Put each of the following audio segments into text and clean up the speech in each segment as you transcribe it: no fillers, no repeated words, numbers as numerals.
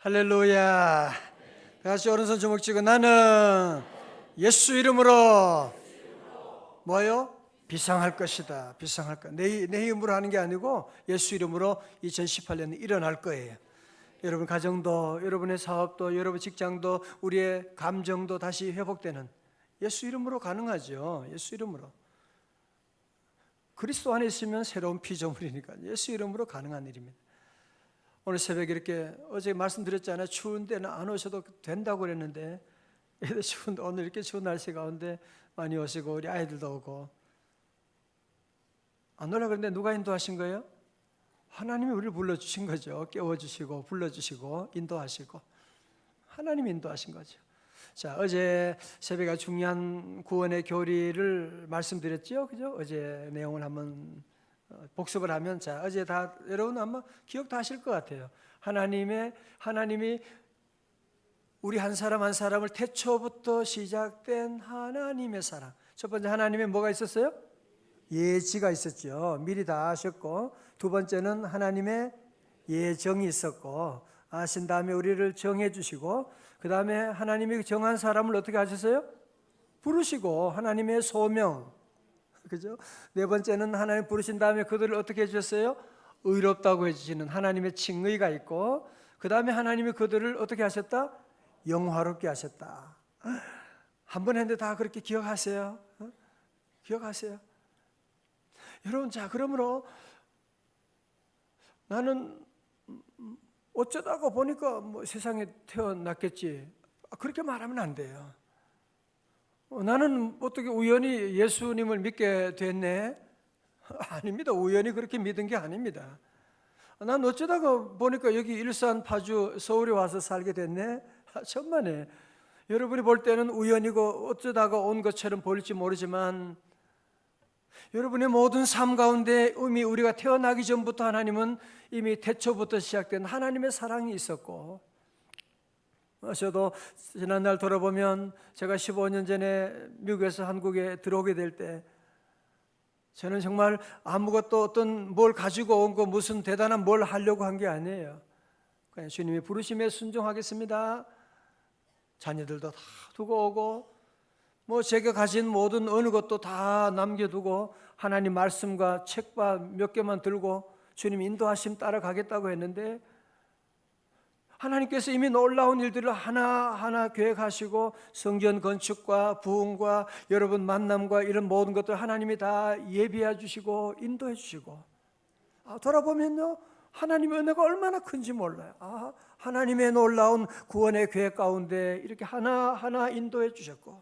할렐루야. 다 같이 오른손 주먹 쥐고 나는 예수 이름으로 뭐요? 비상할 것이다. 비상할 것. 내 힘으로 하는 게 아니고 예수 이름으로 2018년에 일어날 거예요. 여러분 가정도, 여러분의 사업도, 여러분 직장도, 우리의 감정도 다시 회복되는 예수 이름으로 가능하죠. 예수 이름으로. 그리스도 안에 있으면 새로운 피조물이니까 예수 이름으로 가능한 일입니다. 오늘 새벽에 이렇게 어제 말씀드렸잖아요. 추운 데는 안 오셔도 된다고 그랬는데 추운데 오늘 이렇게 추운 날씨 가운데 많이 오시고 우리 아이들도 오고 안 오려고 그랬는데 누가 인도하신 거예요? 하나님이 우리를 불러주신 거죠. 깨워주시고 불러주시고 인도하시고 하나님이 인도하신 거죠. 자, 어제 새벽에 중요한 구원의 교리를 말씀드렸죠. 그죠? 어제 내용을 한번 복습을 하면, 자, 어제 다 여러분 아마 기억 다 하실 것 같아요. 하나님이 우리 한 사람 한 사람을 태초부터 시작된 하나님의 사랑. 첫 번째 하나님의 뭐가 있었어요? 예지가 있었죠. 미리 다 아셨고, 두 번째는 하나님의 예정이 있었고, 아신 다음에 우리를 정해 주시고, 그 다음에 하나님이 정한 사람을 어떻게 하셨어요? 부르시고 하나님의 소명, 그죠? 네 번째는 하나님 부르신 다음에 그들을 어떻게 해주셨어요? 의롭다고 해주시는 하나님의 칭의가 있고, 그 다음에 하나님이 그들을 어떻게 하셨다? 영화롭게 하셨다. 한 번 했는데 다 그렇게 기억하세요? 기억하세요? 여러분, 자, 그러므로 나는 어쩌다가 보니까 뭐 세상에 태어났겠지, 그렇게 말하면 안 돼요. 나는 어떻게 우연히 예수님을 믿게 됐네? 아닙니다. 우연히 그렇게 믿은 게 아닙니다. 난 어쩌다가 보니까 여기 일산, 파주, 서울에 와서 살게 됐네? 천만에. 여러분이 볼 때는 우연이고 어쩌다가 온 것처럼 보일지 모르지만 여러분의 모든 삶 가운데 이미 우리가 태어나기 전부터 하나님은 이미 태초부터 시작된 하나님의 사랑이 있었고, 저도 지난날 돌아보면 제가 15년 전에 미국에서 한국에 들어오게 될 때 저는 정말 아무것도 어떤 뭘 가지고 온 거 무슨 대단한 뭘 하려고 한 게 아니에요. 그냥 주님의 부르심에 순종하겠습니다. 자녀들도 다 두고 오고 뭐 제가 가진 모든 어느 것도 다 남겨두고 하나님 말씀과 책과 몇 개만 들고 주님 인도하심 따라가겠다고 했는데, 하나님께서 이미 놀라운 일들을 하나하나 계획하시고 성전 건축과 부흥과 여러분 만남과 이런 모든 것들 하나님이 다 예비해 주시고 인도해 주시고, 돌아보면요, 하나님의 은혜가 얼마나 큰지 몰라요. 하나님의 놀라운 구원의 계획 가운데 이렇게 하나하나 인도해 주셨고,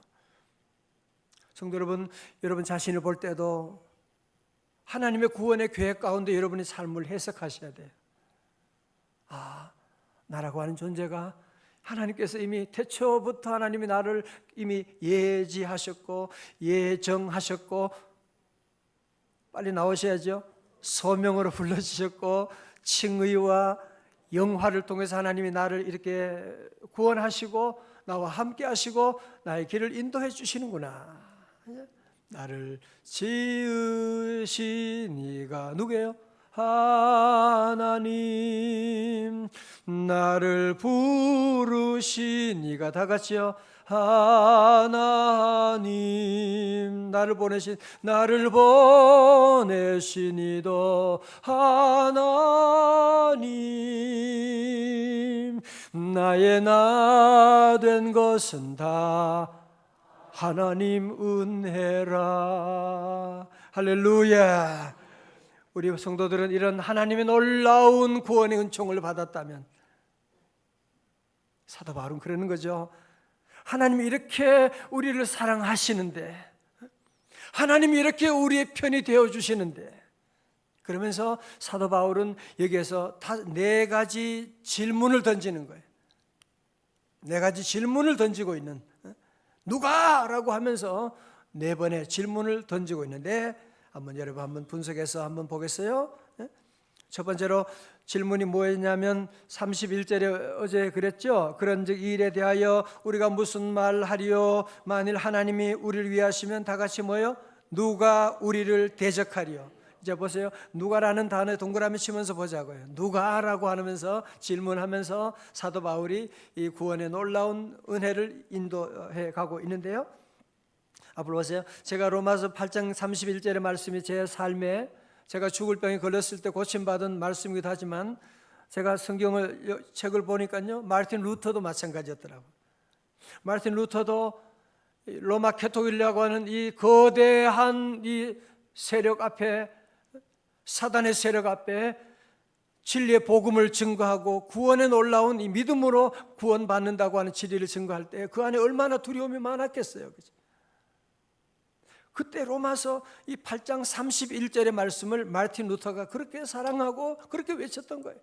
성도 여러분, 여러분 자신을 볼 때도 하나님의 구원의 계획 가운데 여러분의 삶을 해석하셔야 돼요. 나라고 하는 존재가 하나님께서 이미 태초부터 하나님이 나를 이미 예지하셨고 예정하셨고, 빨리 나오셔야죠. 소명으로 불러주셨고 칭의와 영화를 통해서 하나님이 나를 이렇게 구원하시고 나와 함께 하시고 나의 길을 인도해 주시는구나. 나를 지으신 이가 누구예요? 하나님. 나를 부르신 이가, 다 같이요, 하나님. 나를 보내신 이도 하나님. 나의 나 된 것은 다 하나님 은혜라. 할렐루야. 우리 성도들은 이런 하나님의 놀라운 구원의 은총을 받았다면, 사도 바울은 그러는 거죠. 하나님이 이렇게 우리를 사랑하시는데, 하나님이 이렇게 우리의 편이 되어주시는데, 그러면서 사도 바울은 여기에서 네 가지 질문을 던지는 거예요. 네 가지 질문을 던지고 있는, 누가? 라고 하면서 네 번의 질문을 던지고 있는데, 여러분 한번 분석해서 한번 보겠어요? 첫 번째로 질문이 뭐였냐면 31절에 어제 그랬죠. 그런즉 이 일에 대하여 우리가 무슨 말 하리요? 만일 하나님이 우리를 위하시면 다 같이 뭐요? 누가 우리를 대적하리요? 이제 보세요. 누가라는 단어에 동그라미 치면서 보자고요. 누가라고 하면서 질문하면서 사도 바울이 이 구원의 놀라운 은혜를 인도해 가고 있는데요. 앞으로 보세요. 제가 로마서 8장 31절의 말씀이 제 삶에 제가 죽을 병에 걸렸을 때 고침받은 말씀이기도 하지만 제가 성경을 책을 보니까요. 마르틴 루터도 마찬가지였더라고요. 마르틴 루터도 로마 캐토릭이라고 하는 이 거대한 이 세력 앞에, 사단의 세력 앞에 진리의 복음을 증거하고 구원에 놀라운 이 믿음으로 구원받는다고 하는 진리를 증거할 때 그 안에 얼마나 두려움이 많았겠어요. 그죠? 그때 로마서 이 8장 31절의 말씀을 마르틴 루터가 그렇게 사랑하고 그렇게 외쳤던 거예요.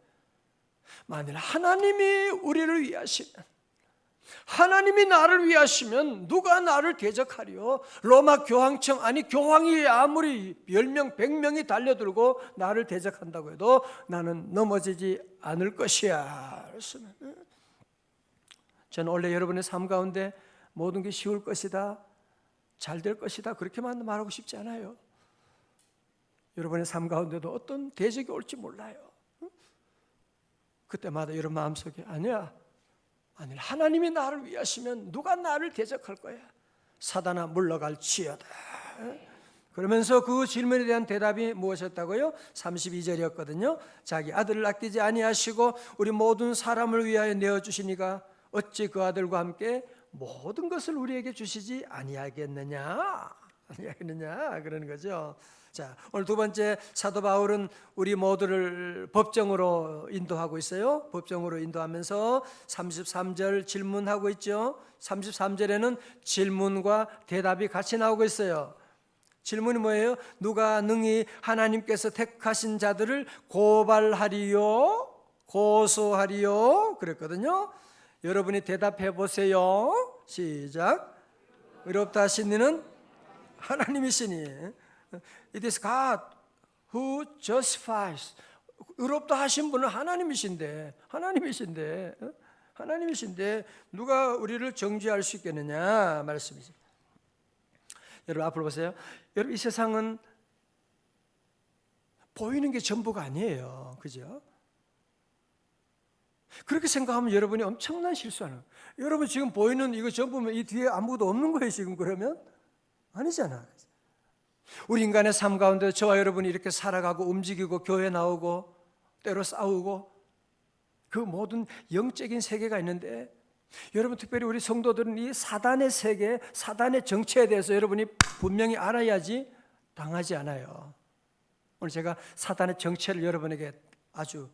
만일 하나님이 우리를 위하시면, 하나님이 나를 위하시면 누가 나를 대적하리요? 로마 교황청, 아니 교황이 아무리 10명 100명이 달려들고 나를 대적한다고 해도 나는 넘어지지 않을 것이야. 저는 원래 여러분의 삶 가운데 모든 게 쉬울 것이다, 잘 될 것이다, 그렇게만 말하고 싶지 않아요. 여러분의 삶 가운데도 어떤 대적이 올지 몰라요. 그때마다 여러분 마음속에 아니야, 만일 하나님이 나를 위하시면 누가 나를 대적할 거야? 사단아 물러갈지어다. 그러면서 그 질문에 대한 대답이 무엇이었다고요? 32절이었거든요. 자기 아들을 아끼지 아니하시고 우리 모든 사람을 위하여 내어주시니가 어찌 그 아들과 함께 모든 것을 우리에게 주시지 아니하겠느냐 그러는 거죠. 자, 오늘 두 번째, 사도 바울은 우리 모두를 법정으로 인도하고 있어요. 법정으로 인도하면서 33절 질문하고 있죠. 33절에는 질문과 대답이 같이 나오고 있어요. 질문이 뭐예요? 누가 능히 하나님께서 택하신 자들을 고발하리요? 고소하리요? 그랬거든요. 여러분이 대답해 보세요. 시작. 의롭다 하신 이는 하나님이시니. It is God who justifies. 의롭다 하신 분은 하나님이신데 누가 우리를 정죄할 수 있겠느냐 말씀이죠. 여러분 앞으로 보세요. 여러분 이 세상은 보이는 게 전부가 아니에요. 그죠? 그렇게 생각하면 여러분이 엄청난 실수하는 거예요. 여러분 지금 보이는 이거 전부면 이 뒤에 아무것도 없는 거예요. 지금 그러면 아니잖아. 우리 인간의 삶 가운데 저와 여러분이 이렇게 살아가고 움직이고 교회 나오고 때로 싸우고 그 모든 영적인 세계가 있는데, 여러분 특별히 우리 성도들은 이 사단의 세계, 사단의 정체에 대해서 여러분이 분명히 알아야지 당하지 않아요. 오늘 제가 사단의 정체를 여러분에게 아주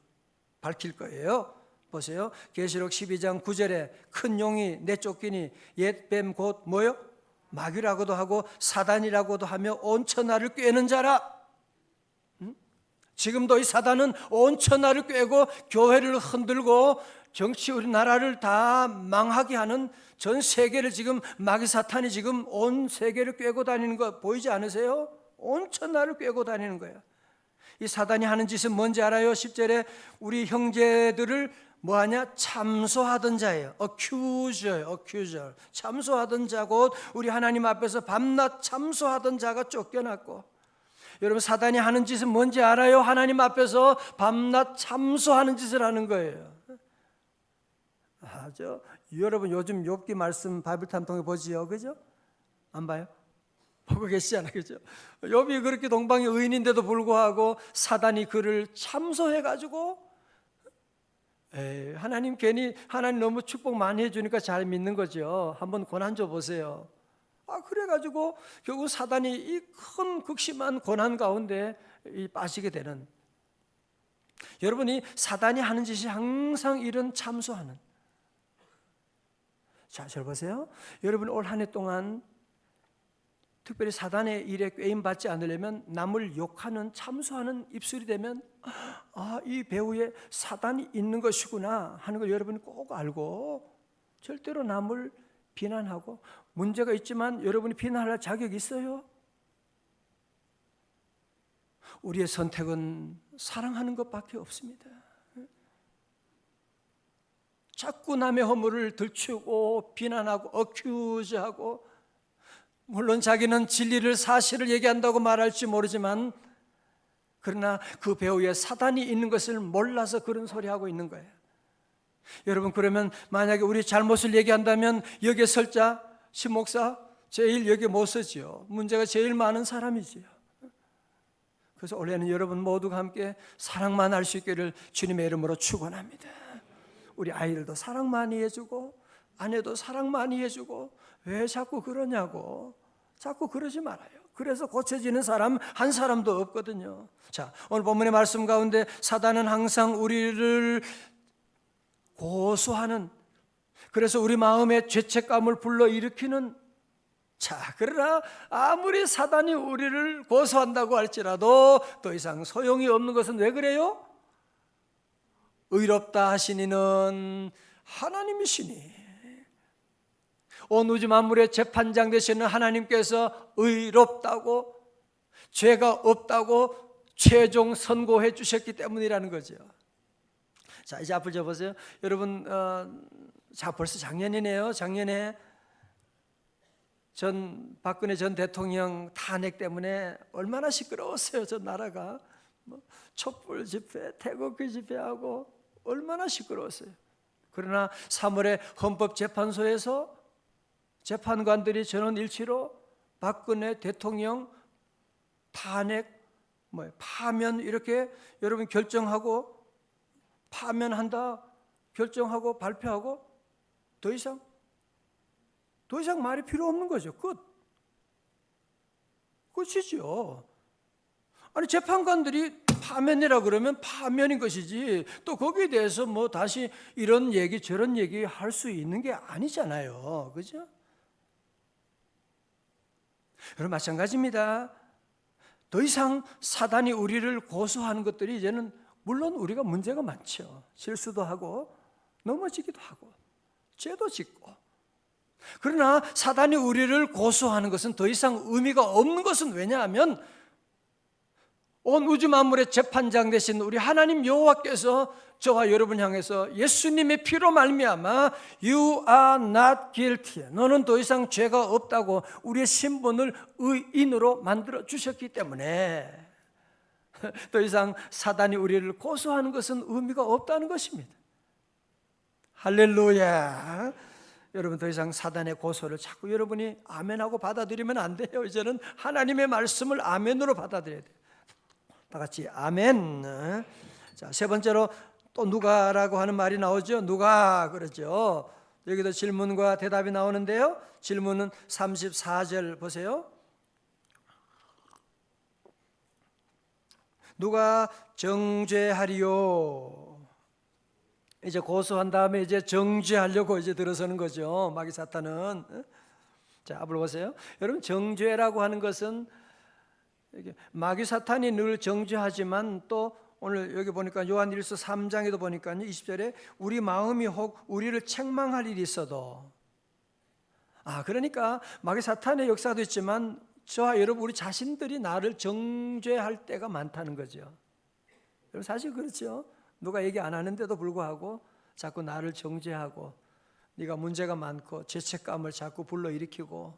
밝힐 거예요. 보세요. 계시록 12장 9절에 큰 용이 내쫓기니 옛뱀 곧 뭐요? 마귀라고도 하고 사단이라고도 하며 온 천하를 꿰는 자라. 지금도 이 사단은 온 천하를 꿰고 교회를 흔들고 정치 우리나라를 다 망하게 하는 전 세계를 지금 마귀 사탄이 지금 온 세계를 꿰고 다니는 거 보이지 않으세요? 온 천하를 꿰고 다니는 거예요. 이 사단이 하는 짓은 뭔지 알아요? 10절에 우리 형제들을 뭐하냐? 참소하던 자예요. accuser. 참소하던 자, 곧 우리 하나님 앞에서 밤낮 참소하던 자가 쫓겨났고, 여러분 사단이 하는 짓은 뭔지 알아요? 하나님 앞에서 밤낮 참소하는 짓을 하는 거예요. 여러분 요즘 욥기 말씀 바이블 통해 보지요, 그죠? 안 봐요? 보고 계시잖아요, 그죠? 욥이 그렇게 동방의 의인인데도 불구하고 사단이 그를 참소해가지고, 하나님 괜히 하나님 너무 축복 많이 해주니까 잘 믿는 거죠. 한번 고난 줘 보세요. 그래가지고 결국 사단이 이 큰 극심한 고난 가운데 빠지게 되는, 여러분이 사단이 하는 짓이 항상 이런 참소하는. 자, 잘 보세요. 여러분 올 한 해 동안 특별히 사단의 일에 꾀임 받지 않으려면 남을 욕하는 참소하는 입술이 되면 이 배후에 사단이 있는 것이구나 하는 걸 여러분이 꼭 알고, 절대로 남을 비난하고, 문제가 있지만 여러분이 비난할 자격이 있어요? 우리의 선택은 사랑하는 것밖에 없습니다. 자꾸 남의 허물을 들추고 비난하고, 물론 자기는 진리를 사실을 얘기한다고 말할지 모르지만 그러나 그 배후에 사단이 있는 것을 몰라서 그런 소리 하고 있는 거예요. 여러분, 그러면 만약에 우리 잘못을 얘기한다면 여기에 설자 신목사 제일 여기에 못 서지요. 문제가 제일 많은 사람이지요. 그래서 올해는 여러분 모두가 함께 사랑만 할 수 있기를 주님의 이름으로 축원합니다. 우리 아이들도 사랑 많이 해주고 아내도 사랑 많이 해주고 왜 자꾸 그러냐고, 자꾸 그러지 말아요. 그래서 고쳐지는 사람 한 사람도 없거든요. 자, 오늘 본문의 말씀 가운데 사단은 항상 우리를 고소하는, 그래서 우리 마음에 죄책감을 불러일으키는, 자, 그러나 아무리 사단이 우리를 고소한다고 할지라도 더 이상 소용이 없는 것은 왜 그래요? 의롭다 하시니는 하나님이시니, 온 우주 만물의 재판장 되시는 하나님께서 의롭다고, 죄가 없다고 최종 선고해 주셨기 때문이라는 거죠. 자, 이제 앞을 접으세요. 여러분, 자, 벌써 작년이네요. 작년에 박근혜 전 대통령 탄핵 때문에 얼마나 시끄러웠어요. 저 나라가 촛불 집회, 태극기 집회하고 얼마나 시끄러웠어요. 그러나 3월에 헌법재판소에서 재판관들이 전원일치로 박근혜 대통령 탄핵, 파면 이렇게 여러분 결정하고, 파면한다 결정하고 발표하고 더 이상 말이 필요 없는 거죠. 끝이죠. 아니, 재판관들이 파면이라 그러면 파면인 것이지 또 거기에 대해서 다시 이런 얘기 저런 얘기 할 수 있는 게 아니잖아요. 그죠? 여러분, 마찬가지입니다. 더 이상 사단이 우리를 고소하는 것들이 이제는, 물론 우리가 문제가 많죠. 실수도 하고 넘어지기도 하고 죄도 짓고, 그러나 사단이 우리를 고소하는 것은 더 이상 의미가 없는 것은 왜냐하면 온 우주 만물의 재판장 되신 우리 하나님 여호와께서 저와 여러분 향해서 예수님의 피로 말미암아 You are not guilty, 너는 더 이상 죄가 없다고 우리의 신분을 의인으로 만들어 주셨기 때문에 더 이상 사단이 우리를 고소하는 것은 의미가 없다는 것입니다. 할렐루야. 여러분, 더 이상 사단의 고소를 자꾸 여러분이 아멘하고 받아들이면 안 돼요. 이제는 하나님의 말씀을 아멘으로 받아들여야 돼요. 다 같이 아멘. 자, 세 번째로 또 누가라고 하는 말이 나오죠. 누가 그러죠. 여기도 질문과 대답이 나오는데요. 질문은 34절 보세요. 누가 정죄하리요. 이제 고소한 다음에 이제 정죄하려고 이제 들어서는 거죠. 마귀 사탄은. 자, 앞으로 보세요. 여러분, 정죄라고 하는 것은 마귀 사탄이 늘 정죄하지만 또 오늘 여기 보니까 요한일서 3장에도 보니까 20절에 우리 마음이 혹 우리를 책망할 일이 있어도, 그러니까 마귀 사탄의 역사도 있지만 저와 여러분 우리 자신들이 나를 정죄할 때가 많다는 거죠. 여러분, 사실 그렇죠. 누가 얘기 안 하는데도 불구하고 자꾸 나를 정죄하고 네가 문제가 많고 죄책감을 자꾸 불러일으키고,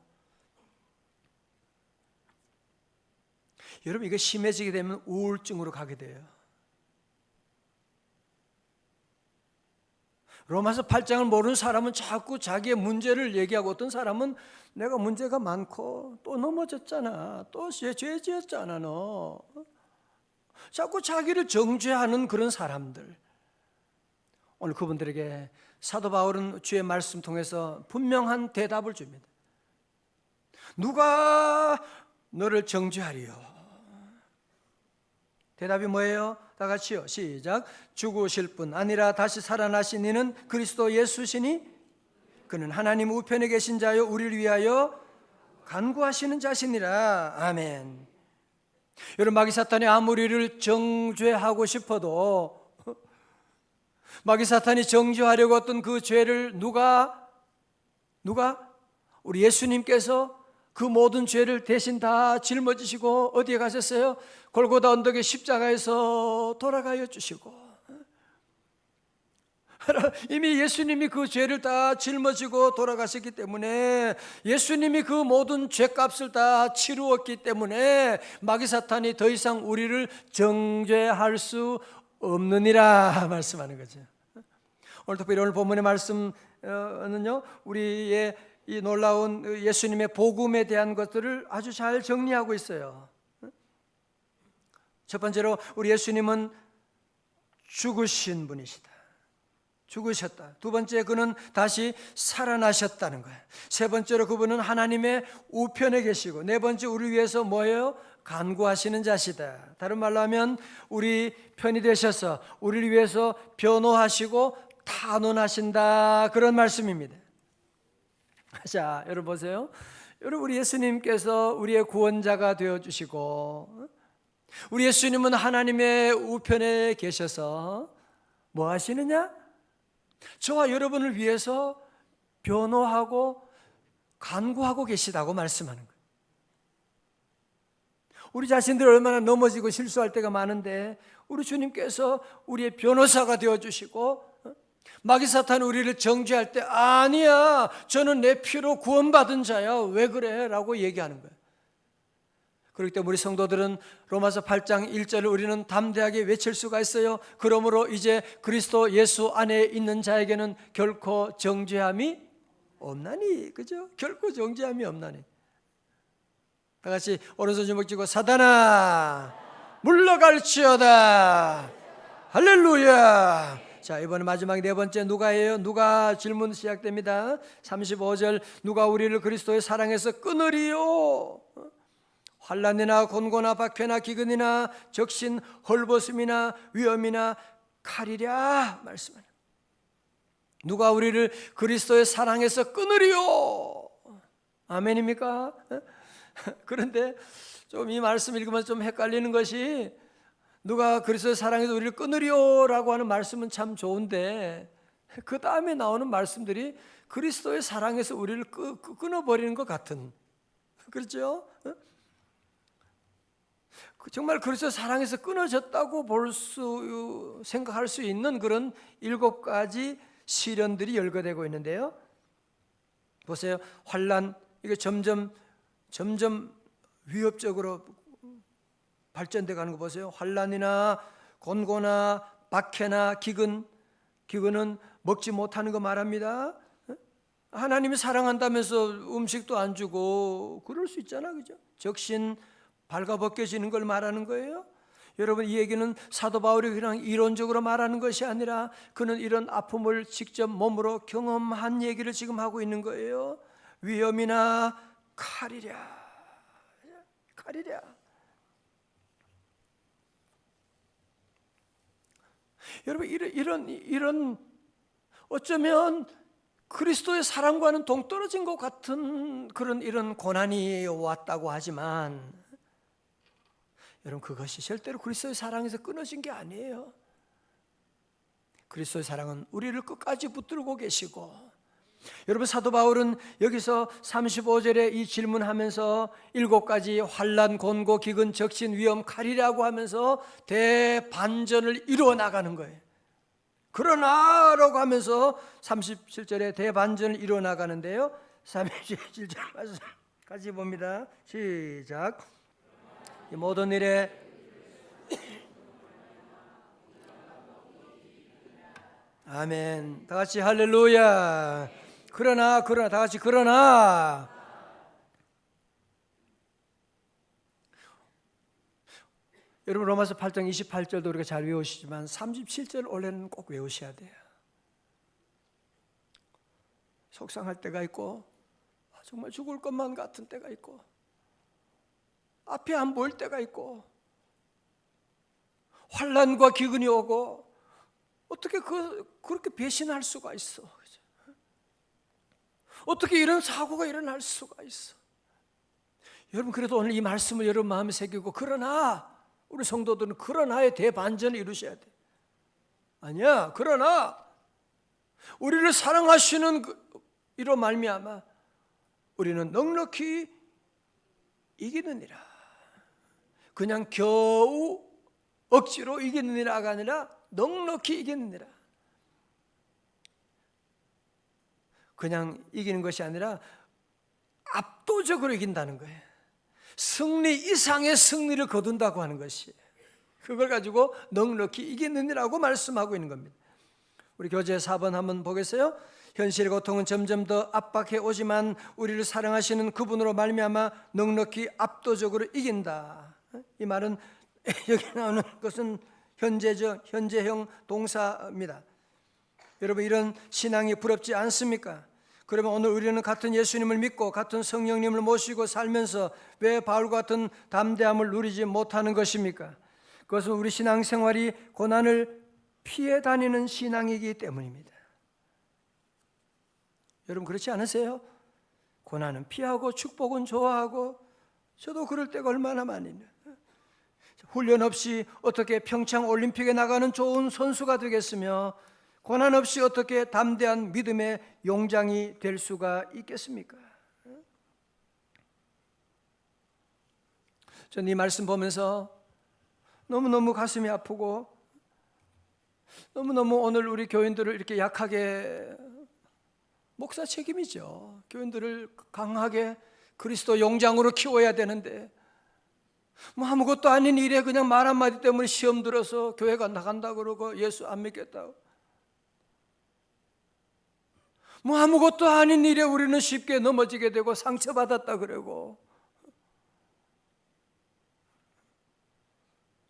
여러분, 이거 심해지게 되면 우울증으로 가게 돼요. 로마서 8장을 모르는 사람은 자꾸 자기의 문제를 얘기하고, 어떤 사람은 내가 문제가 많고 또 넘어졌잖아, 또 죄 지었잖아 너, 자꾸 자기를 정죄하는 그런 사람들. 오늘 그분들에게 사도 바울은 주의 말씀 통해서 분명한 대답을 줍니다. 누가 너를 정죄하리요? 대답이 뭐예요? 다 같이요. 시작. 죽으실 분 아니라 다시 살아나신 이는 그리스도 예수시니 그는 하나님 우편에 계신 자요 우리를 위하여 간구하시는 자시니라. 아멘. 여러분, 마귀 사탄이 아무리 우리를 정죄하고 싶어도, 마귀 사탄이 정죄하려고 했던 그 죄를 누가 우리 예수님께서 그 모든 죄를 대신 다 짊어지시고 어디에 가셨어요? 골고다 언덕의 십자가에서 돌아가여 주시고, 이미 예수님이 그 죄를 다 짊어지고 돌아가셨기 때문에, 예수님이 그 모든 죄값을 다 치루었기 때문에 마귀 사탄이 더 이상 우리를 정죄할 수 없느니라 말씀하는 거죠. 오늘 특별히 오늘 본문의 말씀은요, 우리의 이 놀라운 예수님의 복음에 대한 것들을 아주 잘 정리하고 있어요. 첫 번째로 우리 예수님은 죽으신 분이시다. 죽으셨다. 두 번째, 그는 다시 살아나셨다는 거예요. 세 번째로, 그분은 하나님의 우편에 계시고, 네 번째, 우리 위해서 뭐예요? 간구하시는 자시다. 다른 말로 하면 우리 편이 되셔서 우리를 위해서 변호하시고 탄원하신다, 그런 말씀입니다. 자, 여러분 보세요. 여러분, 우리 예수님께서 우리의 구원자가 되어주시고, 우리 예수님은 하나님의 우편에 계셔서 뭐 하시느냐? 저와 여러분을 위해서 변호하고 간구하고 계시다고 말씀하는 거예요. 우리 자신들 얼마나 넘어지고 실수할 때가 많은데, 우리 주님께서 우리의 변호사가 되어주시고, 마귀 사탄이 우리를 정죄할 때 아니야, 저는 내 피로 구원받은 자야, 왜 그래? 라고 얘기하는 거예요. 그렇기 때문에 우리 성도들은 로마서 8장 1절을 우리는 담대하게 외칠 수가 있어요. 그러므로 이제 그리스도 예수 안에 있는 자에게는 결코 정죄함이 없나니. 그죠? 결코 정죄함이 없나니. 다 같이 오른손 주먹 쥐고, 사단아 물러갈지어다. 할렐루야. 자, 이번에 마지막 네 번째, 누가예요. 누가 질문 시작됩니다. 35절, 누가 우리를 그리스도의 사랑에서 끊으리요? 환난이나 곤고나 박해나 기근이나 적신 헐벗음이나 위험이나 칼이랴 말씀하는. 누가 우리를 그리스도의 사랑에서 끊으리요? 아멘입니까? 그런데 좀 이 말씀 읽으면 좀 헷갈리는 것이, 누가 그리스도의 사랑에서 우리를 끊으리요라고 하는 말씀은 참 좋은데, 그 다음에 나오는 말씀들이 그리스도의 사랑에서 우리를 끊어버리는 것 같은, 그렇죠? 정말 그리스도 사랑에서 끊어졌다고 생각할 수 있는 그런 7가지 시련들이 열거되고 있는데요. 보세요. 환난, 이게 점점 위협적으로 발전돼 가는 거 보세요. 환난이나 곤고나 박해나 기근은 먹지 못하는 거 말합니다. 하나님이 사랑한다면서 음식도 안 주고 그럴 수 있잖아, 그죠? 적신 발가벗겨지는 걸 말하는 거예요. 여러분, 이 얘기는 사도 바울이 그냥 이론적으로 말하는 것이 아니라 그는 이런 아픔을 직접 몸으로 경험한 얘기를 지금 하고 있는 거예요. 위험이나 칼이랴. 여러분, 이런 어쩌면 그리스도의 사랑과는 동떨어진 것 같은 그런 이런 고난이 왔다고 하지만, 여러분, 그것이 절대로 그리스도의 사랑에서 끊어진 게 아니에요. 그리스도의 사랑은 우리를 끝까지 붙들고 계시고, 여러분, 사도 바울은 여기서 35절에 이 질문하면서 7가지 환난, 곤고, 기근, 적신, 위험, 칼이라고 하면서 대반전을 이루어 나가는 거예요. 그러나라고 하면서 37절에 대반전을 이루어 나가는데요. 37절 같이 봅니다. 시작. 이 모든 일에 아멘. 다 같이 할렐루야. 그러나 다 같이 그러나. 여러분, 로마서 8장 28절도 우리가 잘 외우시지만 37절 원래는 꼭 외우셔야 돼요. 속상할 때가 있고, 정말 죽을 것만 같은 때가 있고, 앞이 안 보일 때가 있고, 환난과 기근이 오고, 어떻게 그렇게 배신할 수가 있어? 어떻게 이런 사고가 일어날 수가 있어? 여러분, 그래도 오늘 이 말씀을 여러분 마음에 새기고, 그러나 우리 성도들은 그러나의 대반전을 이루셔야 돼. 아니야, 그러나 우리를 사랑하시는 이로 말미암아 우리는 넉넉히 이기느니라. 그냥 겨우 억지로 이기느니라가 아니라 넉넉히 이기느니라. 그냥 이기는 것이 아니라 압도적으로 이긴다는 거예요. 승리 이상의 승리를 거둔다고 하는 것이, 그걸 가지고 넉넉히 이기느니라고 말씀하고 있는 겁니다. 우리 교재 4번 한번 보겠어요? 현실의 고통은 점점 더 압박해 오지만 우리를 사랑하시는 그분으로 말미암아 넉넉히 압도적으로 이긴다. 이 말은 여기 나오는 것은 현재죠. 현재형 동사입니다. 여러분, 이런 신앙이 부럽지 않습니까? 그러면 오늘 우리는 같은 예수님을 믿고 같은 성령님을 모시고 살면서 왜 바울과 같은 담대함을 누리지 못하는 것입니까? 그것은 우리 신앙생활이 고난을 피해 다니는 신앙이기 때문입니다. 여러분, 그렇지 않으세요? 고난은 피하고 축복은 좋아하고, 저도 그럴 때가 얼마나 많이 있냐. 훈련 없이 어떻게 평창 올림픽에 나가는 좋은 선수가 되겠으며, 고난 없이 어떻게 담대한 믿음의 용장이 될 수가 있겠습니까? 저는 이 말씀 보면서 너무너무 가슴이 아프고, 너무너무 오늘 우리 교인들을 이렇게 약하게, 목사 책임이죠. 교인들을 강하게 그리스도 용장으로 키워야 되는데, 뭐 아무것도 아닌 일에 그냥 말 한마디 때문에 시험 들어서 교회가 나간다 그러고 예수 안 믿겠다고, 뭐 아무것도 아닌 일에 우리는 쉽게 넘어지게 되고 상처받았다 그러고,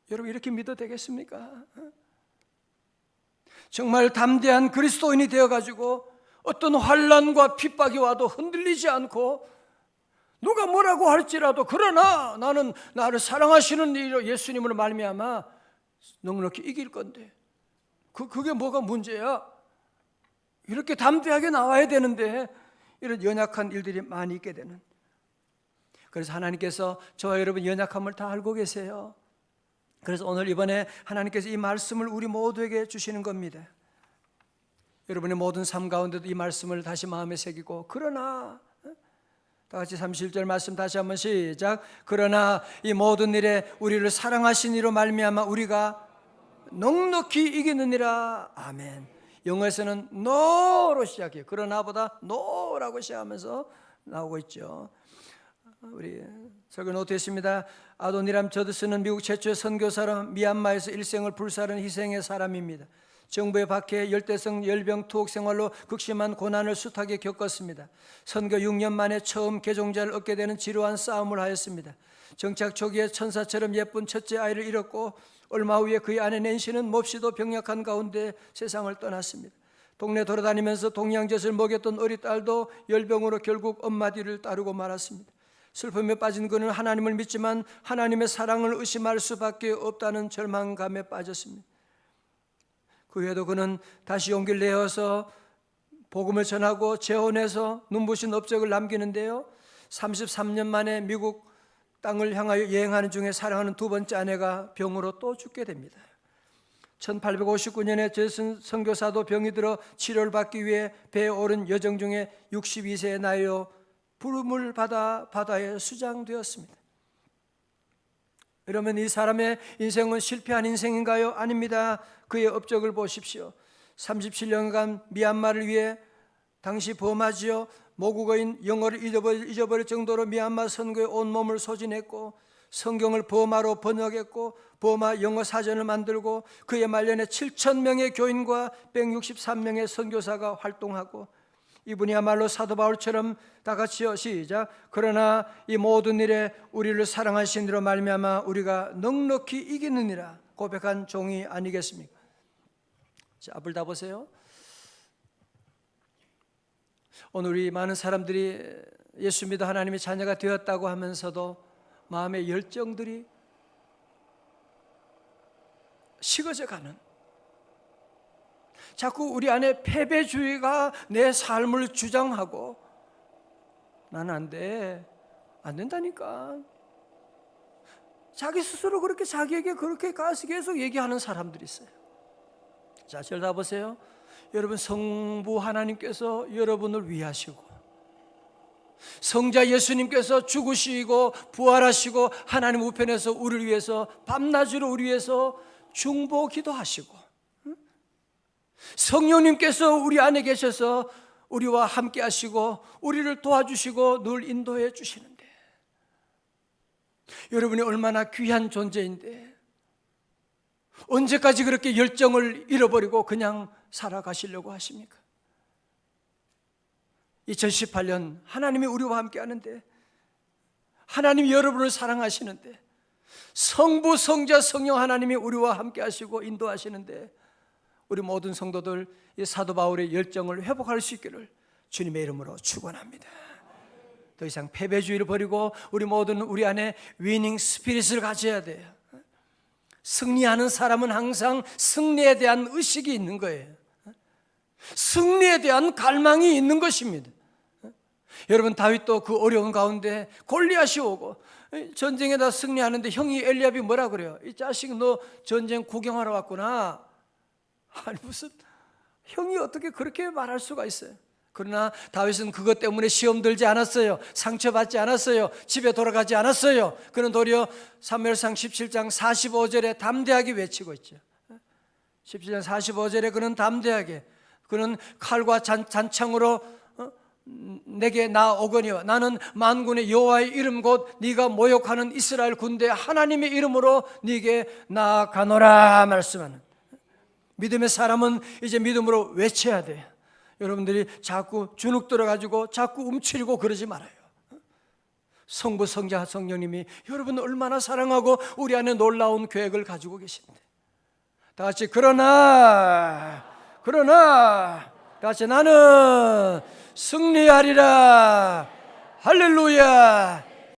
여러분, 이렇게 믿어도 되겠습니까? 정말 담대한 그리스도인이 되어가지고 어떤 환난과 핍박이 와도 흔들리지 않고, 누가 뭐라고 할지라도 그러나 나는 나를 사랑하시는 이로 예수님으로 말미암아 넉넉히 이길 건데, 그게 뭐가 문제야? 이렇게 담대하게 나와야 되는데 이런 연약한 일들이 많이 있게 되는. 그래서 하나님께서 저와 여러분 연약함을 다 알고 계세요. 그래서 오늘 이번에 하나님께서 이 말씀을 우리 모두에게 주시는 겁니다. 여러분의 모든 삶 가운데도 이 말씀을 다시 마음에 새기고, 그러나, 다 같이 31절 말씀 다시 한번 시작. 그러나 이 모든 일에 우리를 사랑하신 이로 말미암아 우리가 넉넉히 이기느니라. 아멘. 영어에서는 no로 시작해요. 그러나보다 no라고 시작하면서 나오고 있죠. 우리 설교 노트에 있습니다. 아도니람 저드스는 미국 최초의 선교사로 미얀마에서 일생을 불사른 희생의 사람입니다. 정부의 박해, 열대성 열병 투옥 생활로 극심한 고난을 숱하게 겪었습니다. 선교 6년 만에 처음 개종자를 얻게 되는 지루한 싸움을 하였습니다. 정착 초기에 천사처럼 예쁜 첫째 아이를 잃었고, 얼마 후에 그의 아내 낸시는 몹시도 병약한 가운데 세상을 떠났습니다. 동네 돌아다니면서 동양젖을 먹였던 어린 딸도 열병으로 결국 엄마 뒤를 따르고 말았습니다. 슬픔에 빠진 그는 하나님을 믿지만 하나님의 사랑을 의심할 수밖에 없다는 절망감에 빠졌습니다. 그 후에도 그는 다시 용기를 내어서 복음을 전하고 재혼해서 눈부신 업적을 남기는데요, 33년 만에 미국 땅을 향하여 여행하는 중에 사랑하는 두 번째 아내가 병으로 또 죽게 됩니다. 1859년에 제슨 선교사도 병이 들어 치료를 받기 위해 배에 오른 여정 중에 62세의 나이로 부름을 받아 바다에 수장되었습니다. 그러면 이 사람의 인생은 실패한 인생인가요? 아닙니다. 그의 업적을 보십시오. 37년간 미얀마를 위해 당시 버마지요, 모국어인 영어를 잊어버릴 정도로 미얀마 선교에 온몸을 소진했고, 성경을 버마로 번역했고, 버마 영어 사전을 만들고, 그의 말년에 7,000명의 교인과 163명의 선교사가 활동하고, 이분이야말로 사도 바울처럼 다 같이요, 시작. 그러나 이 모든 일에 우리를 사랑하신 이로 말미암아 우리가 넉넉히 이기느니라 고백한 종이 아니겠습니까? 자, 앞을 다 보세요. 오늘 우리 많은 사람들이 예수 믿어 하나님의 자녀가 되었다고 하면서도 마음의 열정들이 식어져 가는, 자꾸 우리 안에 패배주의가 내 삶을 주장하고, 나는 안 돼, 안 된다니까, 자기 스스로 그렇게 자기에게 그렇게 가서 계속 얘기하는 사람들이 있어요. 자, 절 다 보세요. 여러분, 성부 하나님께서 여러분을 위하시고, 성자 예수님께서 죽으시고 부활하시고 하나님 우편에서 우리를 위해서 밤낮으로 우리 위해서 중보 기도하시고, 성령님께서 우리 안에 계셔서 우리와 함께 하시고 우리를 도와주시고 늘 인도해 주시는데, 여러분이 얼마나 귀한 존재인데 언제까지 그렇게 열정을 잃어버리고 그냥 살아가시려고 하십니까? 2018년 하나님이 우리와 함께 하는데, 하나님이 여러분을 사랑하시는데, 성부, 성자, 성령 하나님이 우리와 함께 하시고 인도하시는데, 우리 모든 성도들 이 사도 바울의 열정을 회복할 수 있기를 주님의 이름으로 축원합니다. 더 이상 패배주의를 버리고 우리 모두는 우리 안에 위닝 스피릿을 가져야 돼요. 승리하는 사람은 항상 승리에 대한 의식이 있는 거예요. 승리에 대한 갈망이 있는 것입니다. 여러분, 다윗도 그 어려운 가운데 골리앗이 오고 전쟁에다 승리하는데 형이 엘리압이 뭐라 그래요? 이 자식 너 전쟁 구경하러 왔구나. 아니, 무슨 형이 어떻게 그렇게 말할 수가 있어요? 그러나 다윗은 그것 때문에 시험 들지 않았어요. 상처받지 않았어요. 집에 돌아가지 않았어요. 그는 도리어 사무엘상 17장 45절에 담대하게 외치고 있죠. 17장 45절에 그는 담대하게, 그는 칼과 잔창으로 내게 나오거니와 나는 만군의 여호와의 이름 곧 네가 모욕하는 이스라엘 군대 하나님의 이름으로 네게 나아가노라 말씀하는, 믿음의 사람은 이제 믿음으로 외쳐야 돼요. 여러분들이 자꾸 주눅 들어가지고 자꾸 움츠리고 그러지 말아요. 성부, 성자, 성령님이 여러분을 얼마나 사랑하고 우리 안에 놀라운 계획을 가지고 계신데, 다 같이 그러나 다 같이 나는 승리하리라. 할렐루야.